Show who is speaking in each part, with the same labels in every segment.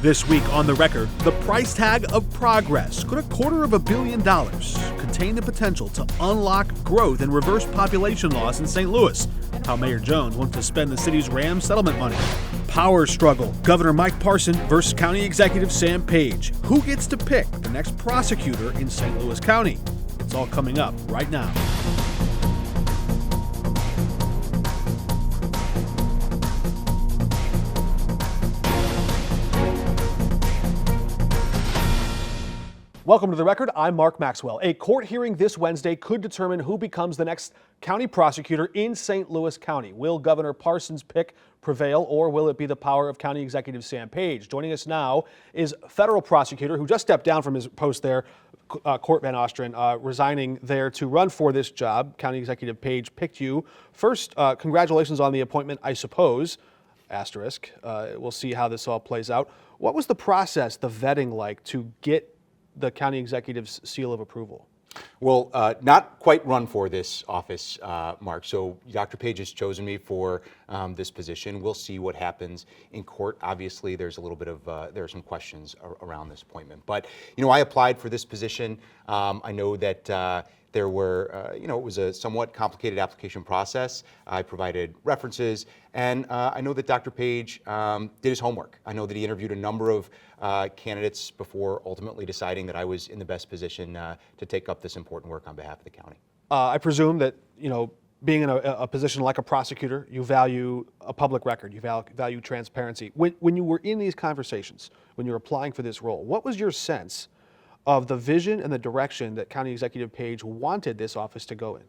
Speaker 1: This week on The Record, the price tag of progress. Could $250 million contain the potential to unlock growth and reverse population loss in St. Louis? How Mayor Jones wants to spend the city's Ram settlement money. Power struggle. Governor Mike Parson versus County Executive Sam Page. Who gets to pick the next prosecutor in St. Louis County? It's all coming up right now. Welcome to The Record. I'm Mark Maxwell. A court hearing this Wednesday could determine who becomes the next county prosecutor in St. Louis County. Will Governor Parson's pick prevail, or will it be the power of County Executive Sam Page? Joining us now is federal prosecutor who just stepped down from his post there, Court Van Ostrin, resigning there to run for this job. County Executive Page picked you. First, congratulations on the appointment, I suppose. Asterisk. We'll see how this all plays out. What was the process, the vetting like to get the county executive's seal of approval?
Speaker 2: Well, not quite run for this office, Mark. So Dr. Page has chosen me for this position. We'll see what happens in court. Obviously, there's a little bit of, there are some questions around this appointment. But, I applied for this position. I know that there were, it was a somewhat complicated application process. I provided references, and I know that Dr. Page did his homework. I know that he interviewed a number of candidates before ultimately deciding that I was in the best position to take up this important work on behalf of the county.
Speaker 1: I presume that, being in a position like a prosecutor, you value a public record, you value transparency. When you were in these conversations, when you were applying for this role, what was your sense of the vision and the direction that County Executive Page wanted this office to go in?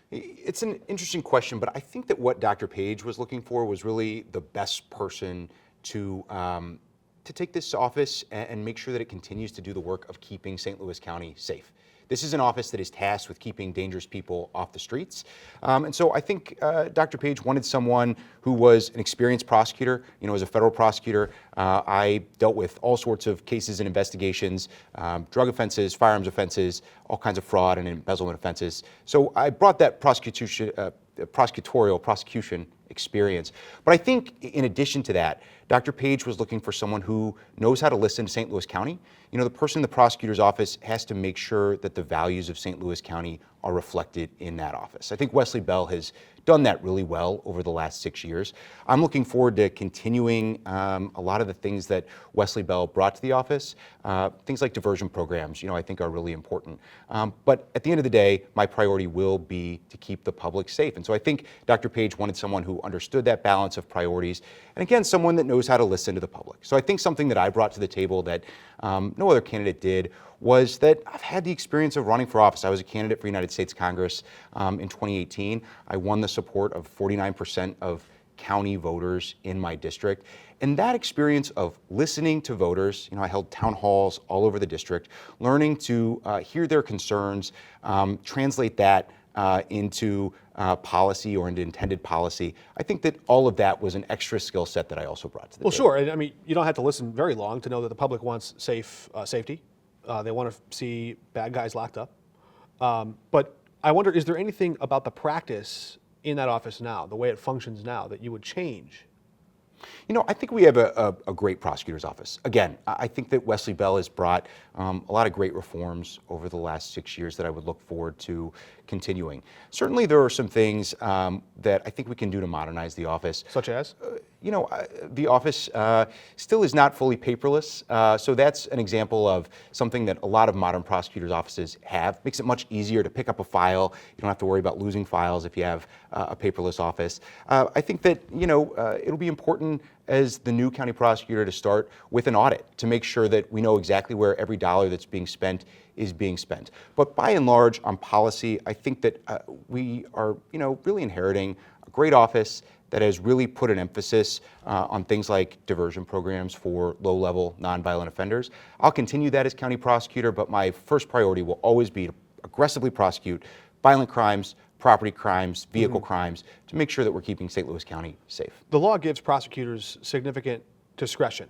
Speaker 2: It's an interesting question, but I think that what Dr. Page was looking for was really the best person to take this office and make sure that it continues to do the work of keeping St. Louis County safe. This is an office that is tasked with keeping dangerous people off the streets. And so I think Dr. Page wanted someone who was an experienced prosecutor. As a federal prosecutor, I dealt with all sorts of cases and investigations, drug offenses, firearms offenses, all kinds of fraud and embezzlement offenses. So I brought that prosecutorial prosecution experience. But I think in addition to that, Dr. Page was looking for someone who knows how to listen to St. Louis County. The person in the prosecutor's office has to make sure that the values of St. Louis County are reflected in that office. I think Wesley Bell has done that really well over the last 6 years. I'm looking forward to continuing a lot of the things that Wesley Bell brought to the office. Things like diversion programs, I think are really important. But at the end of the day, my priority will be to keep the public safe. And so I think Dr. Page wanted someone who understood that balance of priorities. And again, someone that knows how to listen to the public. So I think something that I brought to the table that no other candidate did was that I've had the experience of running for office. I was a candidate for United States Congress in 2018. I won the support of 49% of county voters in my district. And that experience of listening to voters, I held town halls all over the district, learning to hear their concerns, translate that into policy or into intended policy. I think that all of that was an extra skill set that I also brought to the table.
Speaker 1: Sure. I mean, you don't have to listen very long to know that the public wants safety. They want to see bad guys locked up. But I wonder, is there anything about the practice in that office now, the way it functions now, that you would change?
Speaker 2: I think we have a great prosecutor's office. Again, I think that Wesley Bell has brought a lot of great reforms over the last 6 years that I would look forward to continuing. Certainly there are some things that I think we can do to modernize the office.
Speaker 1: Such as?
Speaker 2: The office still is not fully paperless, so that's an example of something that a lot of modern prosecutors' offices have. Makes it much easier to pick up a file. You don't have to worry about losing files if you have a paperless office. I think that, it'll be important as the new county prosecutor to start with an audit to make sure that we know exactly where every dollar that's being spent is being spent. But by and large, on policy, I think that we are, really inheriting a great office that has really put an emphasis on things like diversion programs for low-level nonviolent offenders. I'll continue that as county prosecutor, but my first priority will always be to aggressively prosecute violent crimes, property crimes, vehicle crimes, to make sure that we're keeping St. Louis County safe.
Speaker 1: The law gives prosecutors significant discretion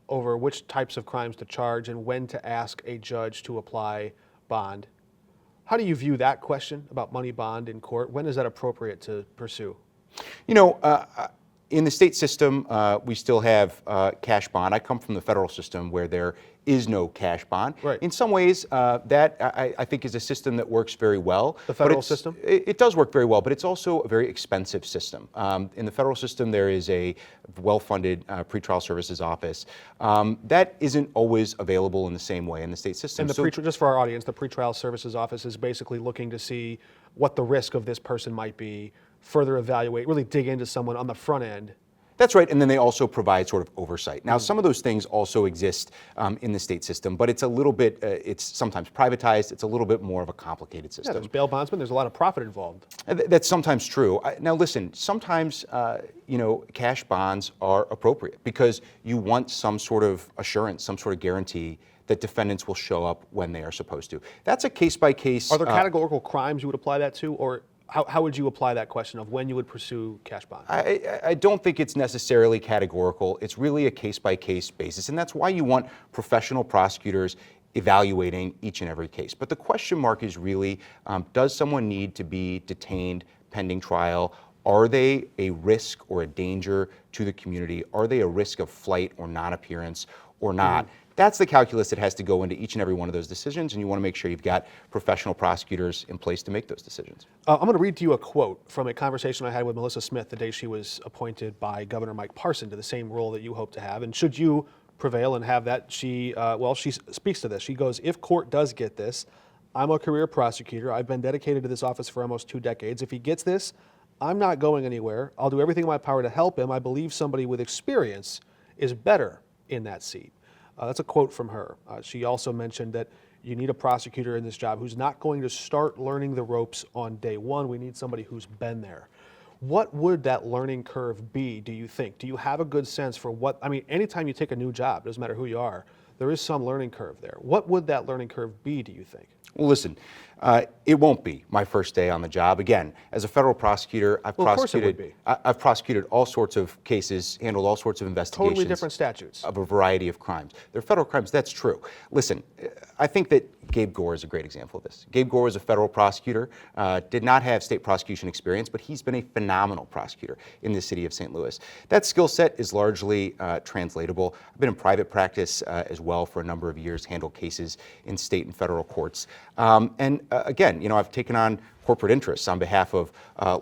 Speaker 1: over which types of crimes to charge and when to ask a judge to apply bond. How do you view that question about money bond in court? When is that appropriate to pursue?
Speaker 2: In the state system, we still have cash bond. I come from the federal system where there is no cash bond.
Speaker 1: Right.
Speaker 2: In some ways, that I think is a system that works very well.
Speaker 1: The federal system?
Speaker 2: It does work very well, but it's also a very expensive system. In the federal system, there is a well-funded pretrial services office. That isn't always available in the same way in the state system.
Speaker 1: And just for our audience, the pretrial services office is basically looking to see what the risk of this person might be, further evaluate, really dig into someone on the front end.
Speaker 2: That's right, and then they also provide sort of oversight. Now, some of those things also exist in the state system, but it's a little bit, it's sometimes privatized, it's a little bit more of a complicated
Speaker 1: Yeah,
Speaker 2: system.
Speaker 1: there's bail bondsmen, there's a lot of profit involved.
Speaker 2: That's sometimes true. Now, listen, sometimes, cash bonds are appropriate because you want some sort of assurance, some sort of guarantee that defendants will show up when they are supposed to. That's a case-by-case.
Speaker 1: Are there categorical crimes you would apply that to, or how would you apply that question of when you would pursue cash bond?
Speaker 2: I don't think it's necessarily categorical. It's really a case-by-case basis, and that's why you want professional prosecutors evaluating each and every case. But the question mark is really, does someone need to be detained pending trial? Are they a risk or a danger to the community? Are they a risk of flight or non-appearance or not? That's the calculus that has to go into each and every one of those decisions, and you want to make sure you've got professional prosecutors in place to make those decisions.
Speaker 1: I'm going to read to you a quote from a conversation I had with Melissa Smith the day she was appointed by Governor Mike Parson to the same role that you hope to have. And should you prevail and have that, she speaks to this. She goes, "If court does get this, I'm a career prosecutor. I've been dedicated to this office for almost 2 decades. If he gets this, I'm not going anywhere. I'll do everything in my power to help him. I believe somebody with experience is better in that seat." That's a quote from her. She also mentioned that you need a prosecutor in this job who's not going to start learning the ropes on day one. We need somebody who's been there. What would that learning curve be, do you think? Do you have a good sense for anytime you take a new job, doesn't matter who you are, there is some learning curve there. What would that learning curve be, do you think?
Speaker 2: Well, listen, it won't be my first day on the job. Again, as a federal prosecutor, I've prosecuted all sorts of cases, handled all sorts of investigations.
Speaker 1: Totally different statutes.
Speaker 2: Of a variety of crimes. They're federal crimes, that's true. Listen, I think that Gabe Gore is a great example of this. Gabe Gore is a federal prosecutor, did not have state prosecution experience, but he's been a phenomenal prosecutor in the city of St. Louis. That skill set is largely translatable. I've been in private practice as well for a number of years, handled cases in state and federal courts. Again, I've taken on corporate interests on behalf of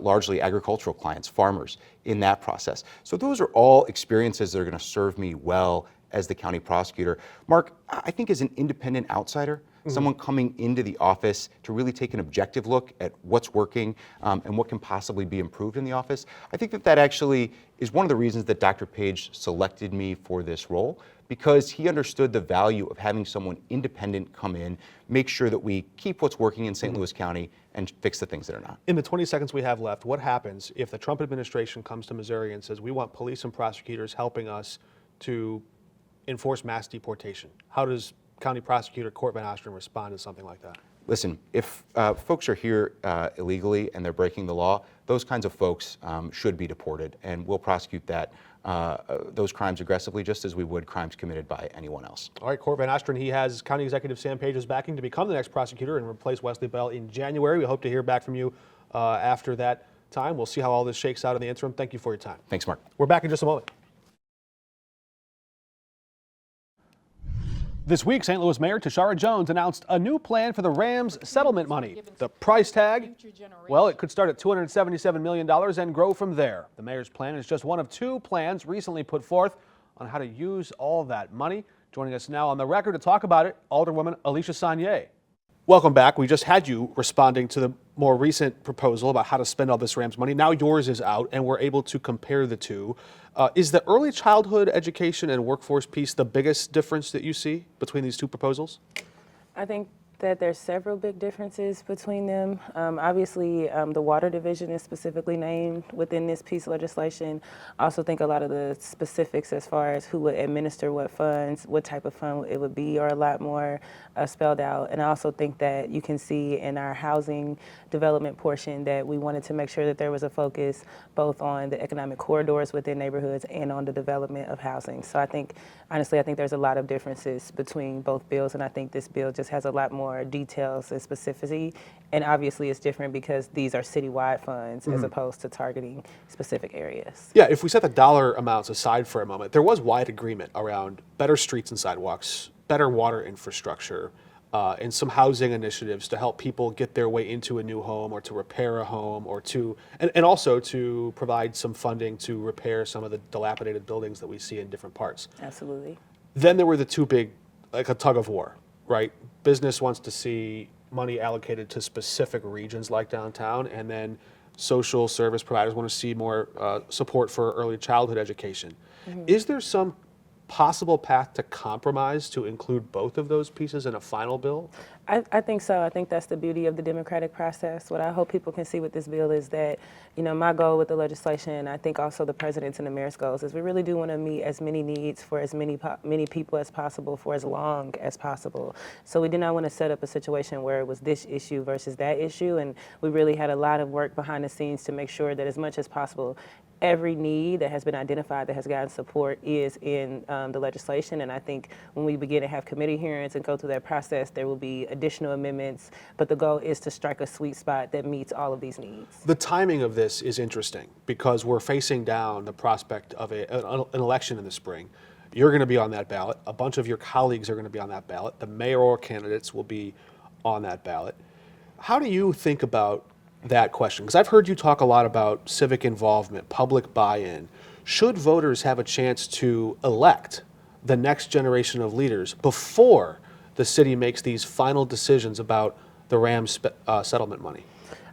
Speaker 2: largely agricultural clients, farmers, in that process. So those are all experiences that are going to serve me well as the county prosecutor. Mark, I think as an independent outsider, someone coming into the office to really take an objective look at what's working and what can possibly be improved in the office, I think that actually is one of the reasons that Dr. Page selected me for this role, because he understood the value of having someone independent come in, make sure that we keep what's working in St. Louis County and fix the things that are not.
Speaker 1: In the 20 seconds we have left, what happens if the Trump administration comes to Missouri and says, we want police and prosecutors helping us to enforce mass deportation? How does County Prosecutor Court Van Ostrand respond to something like that?
Speaker 2: Listen, if folks are here illegally and they're breaking the law, those kinds of folks should be deported, and we'll prosecute those crimes aggressively, just as we would crimes committed by anyone else.
Speaker 1: All right, Court Van Ostrand, he has County Executive Sam Page's backing to become the next prosecutor and replace Wesley Bell in January. We hope to hear back from you after that time. We'll see how all this shakes out in the interim. Thank you for your time.
Speaker 2: Thanks, Mark.
Speaker 1: We're back in just a moment. This week, St. Louis Mayor Tashara Jones announced a new plan for the Rams settlement money. The price tag, well, it could start at $277 million and grow from there. The mayor's plan is just one of 2 plans recently put forth on how to use all that money. Joining us now on the record to talk about it, Alderwoman Alicia Saunier. Welcome back. We just had you responding to the more recent proposal about how to spend all this Rams money. Now yours is out, and we're able to compare the two. Is the early childhood education and workforce piece the biggest difference that you see between these 2 proposals?
Speaker 3: I think that there's several big differences between them. Obviously, the water division is specifically named within this piece of legislation. I also think a lot of the specifics as far as who would administer what funds, what type of fund it would be, are a lot more spelled out. And I also think that you can see in our housing development portion that we wanted to make sure that there was a focus both on the economic corridors within neighborhoods and on the development of housing. So I think, honestly, I think there's a lot of differences between both bills, and I think this bill just has a lot more more details and specificity. And obviously it's different because these are citywide funds as opposed to targeting specific areas.
Speaker 1: Yeah, if we set the dollar amounts aside for a moment, there was wide agreement around better streets and sidewalks, better water infrastructure, and some housing initiatives to help people get their way into a new home or to repair a home or to, and also to provide some funding to repair some of the dilapidated buildings that we see in different parts.
Speaker 3: Absolutely.
Speaker 1: Then there were the two big, like a tug of war, right? Business wants to see money allocated to specific regions like downtown, and then social service providers want to see more support for early childhood education. Is there some possible path to compromise to include both of those pieces in a final bill?
Speaker 3: I think so. I think that's the beauty of the democratic process. What I hope people can see with this bill is that, my goal with the legislation, and I think also the president's and the mayor's goals, is we really do want to meet as many needs for as many people as possible for as long as possible. So we did not want to set up a situation where it was this issue versus that issue, and we really had a lot of work behind the scenes to make sure that as much as possible, every need that has been identified that has gotten support is in the legislation. And I think when we begin to have committee hearings and go through that process, there will be additional amendments. But the goal is to strike a sweet spot that meets all of these needs.
Speaker 1: The timing of this is interesting because we're facing down the prospect of an election in the spring. You're going to be on that ballot. A bunch of your colleagues are going to be on that ballot. The mayoral candidates will be on that ballot. How do you think about that question? Because I've heard you talk a lot about civic involvement, public buy-in. Should voters have a chance to elect the next generation of leaders before the city makes these final decisions about the Rams settlement money?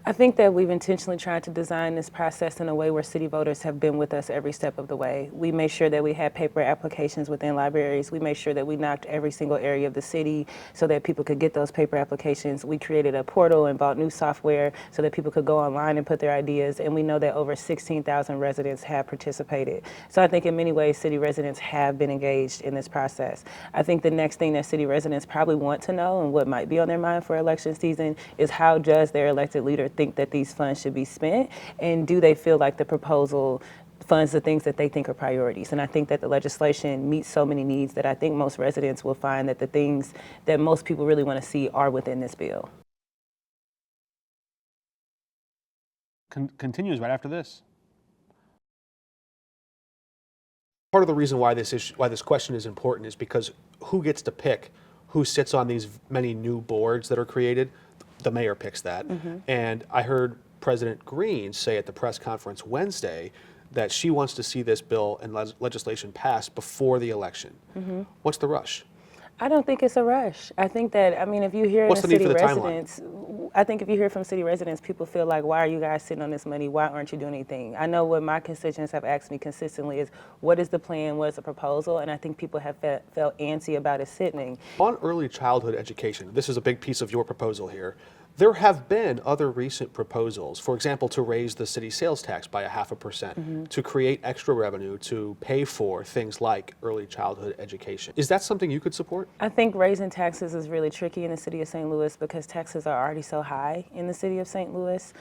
Speaker 3: I think that we've intentionally tried to design this process in a way where city voters have been with us every step of the way. We made sure that we had paper applications within libraries. We made sure that we knocked every single area of the city so that people could get those paper applications. We created a portal and bought new software so that people could go online and put their ideas. And we know that over 16,000 residents have participated. So I think in many ways, city residents have been engaged in this process. I think the next thing that city residents probably want to know and what might be on their mind for election season is how does their elected leader think that these funds should be spent, and do they feel like the proposal funds the things that they think are priorities? And I think that the legislation meets so many needs that I think most residents will find that the things that most people really want to see are within this bill.
Speaker 1: Continues right after this. Part of the reason why this question is important is because who gets to pick who sits on these many new boards that are created? The mayor picks that. And I heard President Green say at the press conference Wednesday that she wants to see this bill and legislation passed before the election. What's the rush?
Speaker 3: I don't think it's a rush. I think that, if you hear
Speaker 1: What's the need
Speaker 3: city
Speaker 1: for the
Speaker 3: residents, I think if you hear from city residents, people feel like, why are you guys sitting on this money? Why aren't you doing anything? I know what my constituents have asked me consistently is, what is the plan? What is the proposal? And I think people have felt antsy about it sitting.
Speaker 1: On early childhood education, this is a big piece of your proposal here. There have been other recent proposals, for example, to raise the city sales tax by 0.5%, to create extra revenue to pay for things like early childhood education. Is that something you could support?
Speaker 3: I think raising taxes is really tricky in the city of St. Louis because taxes are already so high in the city of St. Louis.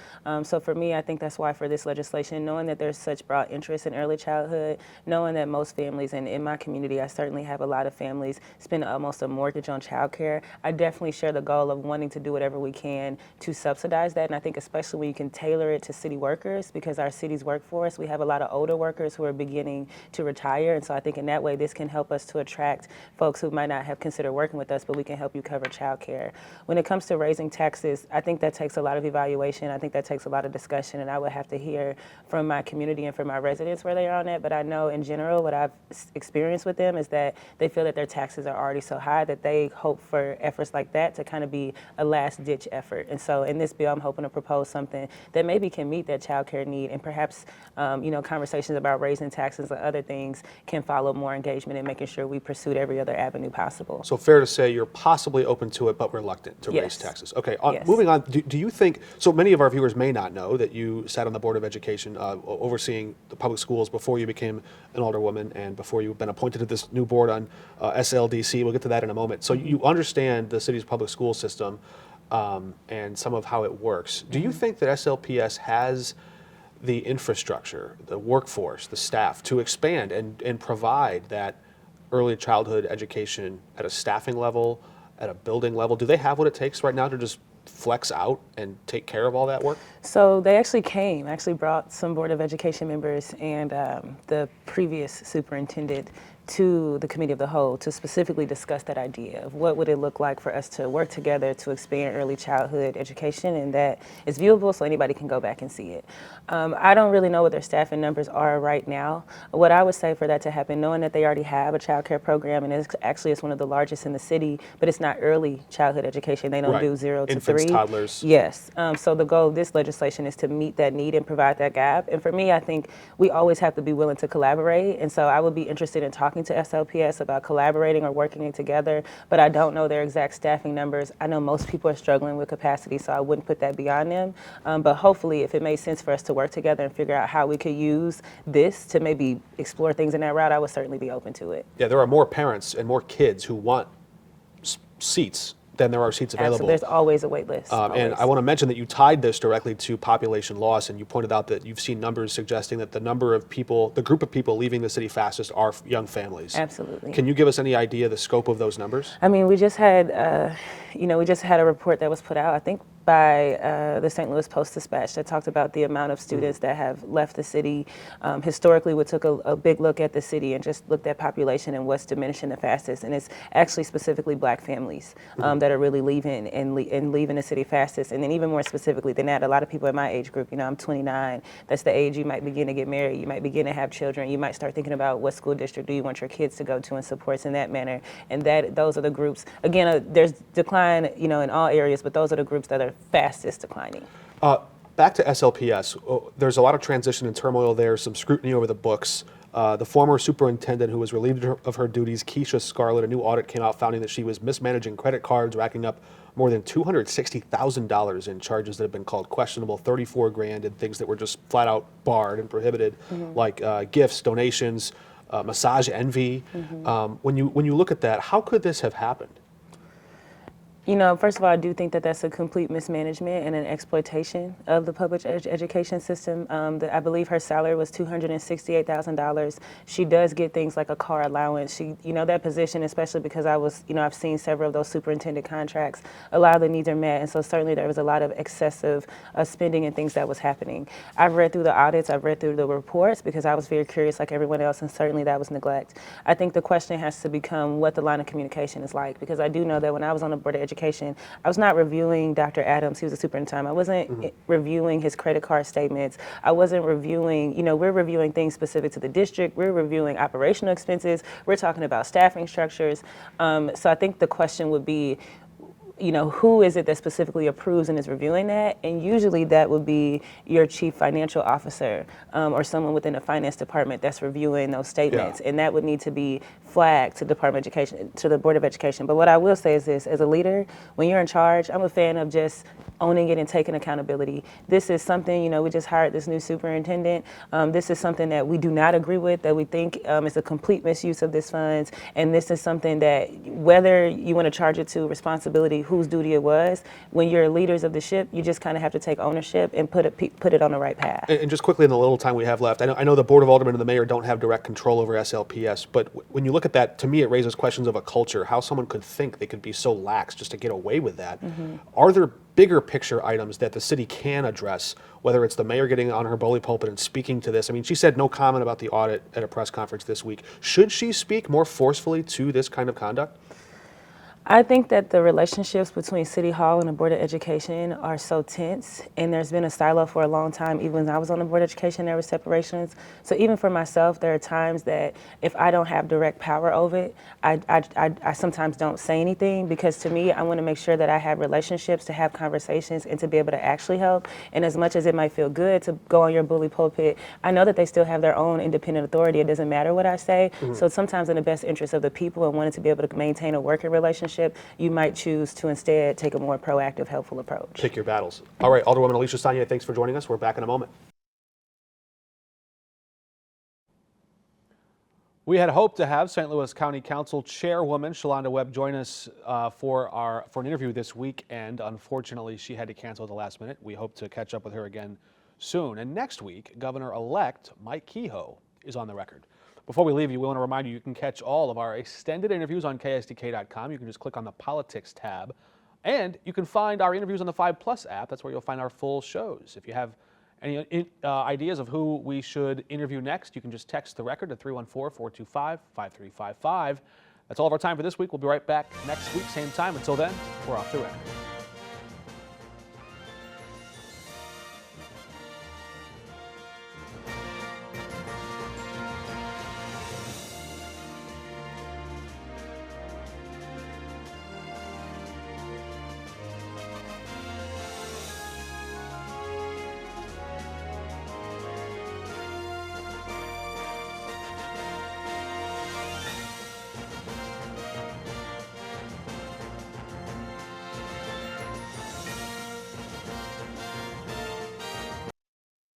Speaker 3: So for me, I think that's why for this legislation, knowing that there's such broad interest in early childhood, knowing that most families, and in my community, I certainly have a lot of families, spend almost a mortgage on childcare. I definitely share the goal of wanting to do whatever we can to subsidize that. And I think especially when you can tailor it to city workers, because our city's workforce, we have a lot of older workers who are beginning to retire. And so I think in that way, this can help us to attract folks who might not have considered working with us, but we can help you cover childcare. When it comes to raising taxes, I think that takes a lot of evaluation. I think that takes a lot of discussion, and I would have to hear from my community and from my residents where they are on that. But I know in general, what I've experienced with them is that they feel that their taxes are already so high that they hope for efforts like that to kind of be a last ditch effort. And so in this bill, I'm hoping to propose something that maybe can meet that child care need, and perhaps conversations about raising taxes and other things can follow more engagement in making sure we pursued every other avenue possible.
Speaker 1: So fair to say you're possibly open to it, but reluctant to raise taxes. Okay, moving on, do you think, so many of our viewers may not know that you sat on the Board of Education overseeing the public schools before you became an alderwoman and before you've been appointed to this new board on SLDC. We'll get to that in a moment. So you understand the city's public school system and some of how it works. Do you think that SLPS has the infrastructure, the workforce, the staff to expand and provide that early childhood education at a staffing level at a building level? Do they have what it takes right now to just flex out and take care of all that work?
Speaker 3: So they actually brought some Board of Education members and the previous superintendent to the Committee of the Whole to specifically discuss that idea of what would it look like for us to work together to expand early childhood education, and that is viewable so anybody can go back and see it. I don't really know what their staffing numbers are right now. What I would say for that to happen, knowing that they already have a child care program, and it's one of the largest in the city, but it's not early childhood education. They don't do 0 to
Speaker 1: Infants,
Speaker 3: 3.
Speaker 1: toddlers.
Speaker 3: Yes. So the goal of this legislation is to meet that need and provide that gap. And for me, I think we always have to be willing to collaborate. And so I would be interested in talking to SLPS about collaborating or working together, but I don't know their exact staffing numbers. I know most people are struggling with capacity, so I wouldn't put that beyond them. But hopefully, if it made sense for us to work together and figure out how we could use this to maybe explore things in that route, I would certainly be open to it.
Speaker 1: Yeah, there are more parents and more kids who want seats than there are seats available.
Speaker 3: Absolutely. There's always a wait list.
Speaker 1: And I want to mention that you tied this directly to population loss, and you pointed out that you've seen numbers suggesting that the group of people leaving the city fastest are young families.
Speaker 3: Absolutely.
Speaker 1: Can you give us any idea the scope of those numbers?
Speaker 3: I mean, we just had a report that was put out, I think, by the St. Louis Post-Dispatch that talked about the amount of students that have left the city. Historically, we took a big look at the city and just looked at population and what's diminishing the fastest. And it's actually specifically Black families that are really leaving and leaving the city fastest. And then even more specifically than that, a lot of people in my age group, I'm 29, that's the age you might begin to get married, you might begin to have children, you might start thinking about what school district do you want your kids to go to and supports in that manner. And those are the groups, again, there's decline, in all areas, but those are the groups that are fastest declining.
Speaker 1: Back to SLPS, there's a lot of transition and turmoil there, some scrutiny over the books. The former superintendent who was relieved of her duties, Keisha Scarlett, a new audit came out finding that she was mismanaging credit cards, racking up more than $260,000 in charges that have been called questionable, $34,000 in things that were just flat out barred and prohibited, like gifts, donations, massage envy. When you look at that, how could this have happened?
Speaker 3: First of all, I do think that that's a complete mismanagement and an exploitation of the public education system. I believe her salary was $268,000. She does get things like a car allowance. That position, especially because I've seen several of those superintendent contracts, a lot of the needs are met, and so certainly there was a lot of excessive spending and things that was happening. I've read through the audits, I've read through the reports because I was very curious like everyone else, and certainly that was neglect. I think the question has to become what the line of communication is like, because I do know that when I was on the Board of Education, I was not reviewing Dr. Adams, he was a superintendent. I wasn't reviewing his credit card statements. I wasn't reviewing, we're reviewing things specific to the district. We're reviewing operational expenses. We're talking about staffing structures. So I think the question would be, who is it that specifically approves and is reviewing that? And usually that would be your chief financial officer or someone within the finance department that's reviewing those statements. Yeah. And that would need to be flagged to the Department of Education, to the Board of Education. But what I will say is this, as a leader, when you're in charge, I'm a fan of just owning it and taking accountability. This is something, we just hired this new superintendent. This is something that we do not agree with, that we think is a complete misuse of this funds. And this is something that, whether you want to charge it to responsibility, whose duty it was, when you're leaders of the ship, you just kind of have to take ownership and put it on the right path.
Speaker 1: And just quickly in the little time we have left, I know the Board of Aldermen and the mayor don't have direct control over SLPS, but when you look at that, to me it raises questions of a culture, how someone could think they could be so lax just to get away with that. Are there bigger picture items that the city can address, whether it's the mayor getting on her bully pulpit and speaking to this? I mean, she said no comment about the audit at a press conference this week. Should she speak more forcefully to this kind of conduct?
Speaker 3: I think that the relationships between City Hall and the Board of Education are so tense, and there's been a silo for a long time. Even when I was on the Board of Education, there were separations. So even for myself, there are times that if I don't have direct power over it, I sometimes don't say anything, because to me, I want to make sure that I have relationships to have conversations and to be able to actually help. And as much as it might feel good to go on your bully pulpit, I know that they still have their own independent authority. It doesn't matter what I say. So sometimes in the best interest of the people and wanting to be able to maintain a working relationship, you might choose to instead take a more proactive, helpful approach.
Speaker 1: Pick your battles. All right, Alderwoman Alicia Sanya, thanks for joining us. We're back in a moment. We had hoped to have St. Louis County Council Chairwoman Shalonda Webb join us for an interview this week, and unfortunately she had to cancel at the last minute. We hope to catch up with her again soon. And next week, Governor-elect Mike Kehoe is on the record. Before we leave you, we want to remind you can catch all of our extended interviews on KSDK.com. You can just click on the Politics tab. And you can find our interviews on the 5+ app. That's where you'll find our full shows. If you have any ideas of who we should interview next, you can just text The Record to 314-425-5355. That's all of our time for this week. We'll be right back next week, same time. Until then, we're off the record.